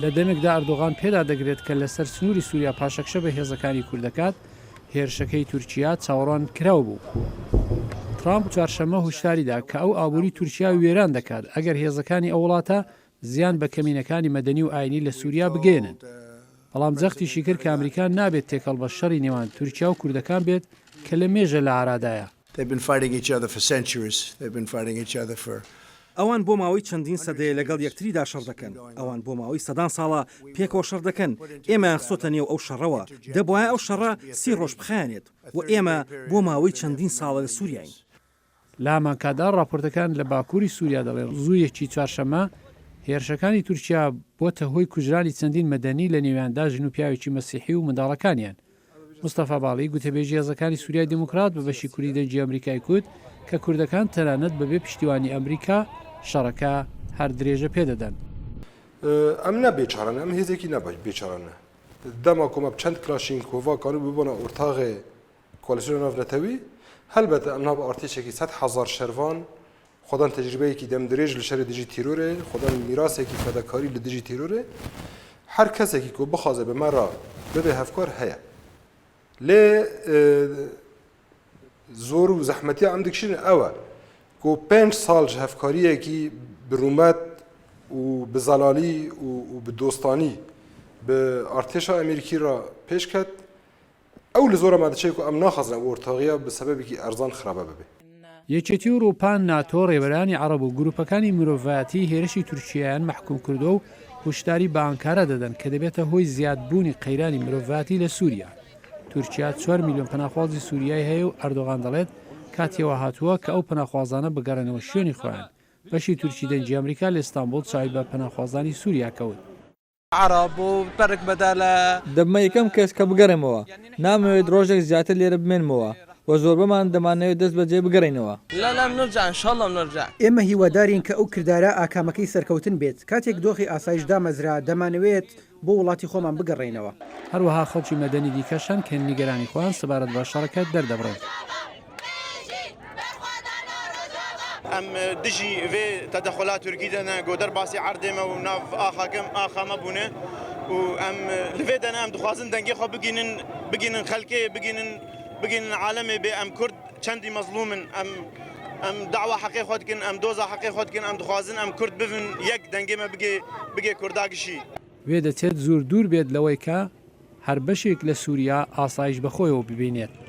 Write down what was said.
لە دەمێکدا ئەردۆغان پێدا دەگرێت کە لەسەر سنووری سووریا پاشەکشە بە هێزەکانی کوردەکات هێرشەکەی تورکیا چاوەڕوان کراو بوو. ترامپ چوارشەممە هوشداریدا کە ئەو ئابووری تورکیا وێران دەکات ئەگەر هێزەکانی ئەو وڵاتە زیان بە کەمینەکانی مەدەنی و ئاینی لە سووریا بگێنن. بەڵام جەختیشی کرد کە ئەمریکا نابێت تێکەڵ بە شەڕی نێوان تورکیا و کوردەکان بێت کە لە مێژە لە عرادایە. ئەوان بۆ ماوەی چەندین سەدەیە لەگەڵ یەکتریدا شەڕ دەکەن. ئەوان بۆ ماوەی سەدان ساڵە پێکەوە شەڕ دەکەن. ئێمە سۆتە نێو ئەو شەڕەوە دەبواە ئەو شەڕە 30 ڕۆژ بخایەنێت و ئێمە بۆ ماوەی چەندین ساڵە لە سووریاین. لە ئامانکادا راپۆرتەکان لە باکووری سووریا دەڵێن ڕزوویەکی چوارشەممە هێرشەکانی تورکیا بۆتە هۆی کوژرانی چەندین مەدەنی لە نێواندا ژن و پیاوێکی مەسیحی و منداڵەکانیان. مستەفا باڵی گوتەبێژی هێزەکانی سووریای دموکرات بە بەشی کوردی دەنجی ئەمریکای کوت کە کوردەکان تەنانەت بەبێ پشتیوانی ئەمریکا شەڕەکە هەر درێژە پێدەدەن. ئەم نە بێچارانە ئەم هێزێکی نەباش بێچارانە دەما کۆمە چەند کلاشین کۆڤا کانو ببوونە ئۆرتاغێ کۆلیسیۆنە ناونەتەوی هەلبەتە ئەمنا بە ئارتێشێکی 100,000 شەروان خۆدان تەجربەیەکی دەم درێژ لە شەری دژی تیرۆرێ خۆدان میراسێکی فەدەکاری لە دژی تیرۆرێ هەر کەسێکی کۆ بخوازێ بە مەرا ببێ هەفکار هەیە لێ زۆر و زەحمەتی ئەم دکشین ئەوە کۆ 5 ساڵ هەفکاریەکی برومەت و بزەلالی و بدۆستانی بە ئارتێشا ئەمریکی را پێشکەت ئەو لە زۆرە مادەچێک و ئەم ناخەزنە ئۆرتاغیە بە سەبەبێکی ئەرزان خراپە ببێ. یەکێتی ئەوروپا ناتۆ ڕێبەرانی عەرەب و گروپەکانی مرۆڤایەتی هێرشی تورکیایان محکوم کردو و هوشداری بە ئەنکارە دەدەن کە دەبێتە هۆی زیادبوونی قەیرانی مرۆڤایەتی لە سووریا. تورکیا 4 میلیۆن پەناخوازی سووریای هەیە و ئەردۆغان دەڵێت کاتێوە هاتووە کە ئەو پەناخوازانە بگەڕێنەوە شوێنی خۆیان. بەشی تورکی دەنجی ئەمریکا لە ئیستانبول چاوی بە پەناخوازانی سووریا کەوت. عرب و بەرک بەدالە دەبمە یەکەم کەس کە بگەڕێمەوە نامەوێت ڕۆژێک زیاتر لێرە بمێنمەوە و زۆربەمان دەمانەوێت دەست بەجێ بگەڕێنەوە. لەلام نرجع انشاءالله نرجع. ئێمە هیوادارین کە ئەو کردارە ئاکامەکەی سەرکەوتن بێت کاتێک دۆخی ئاسایش دامەزرا دەمانەوێت بۆ وڵاتی خۆمان بگەڕێنەوە. هەروەها خەڵکی مەدەنی دیکەشان کە نیگەرانی خۆیان سەبارەت بە شەڕەکە دەردەبڕێت. ام دجي في تدخلات تركيا قدر باسي عردمه وناف اخا بونه وام لفيدنا ام دخوازن دنگي خو بگينن خلكي بگينن عالمي بي ام كرد چندي مظلوم ام دعوه حقي خودكن ام دوزا حقي خودكن ام دخوازن ام كرد بفن يك دنگي ما بگي كرداگشي وێ دەچێت زۆر دوور بێت لەوەی کە هەر بەشێک لە سووریا ئاسایش بەخۆیەوە ببینێت.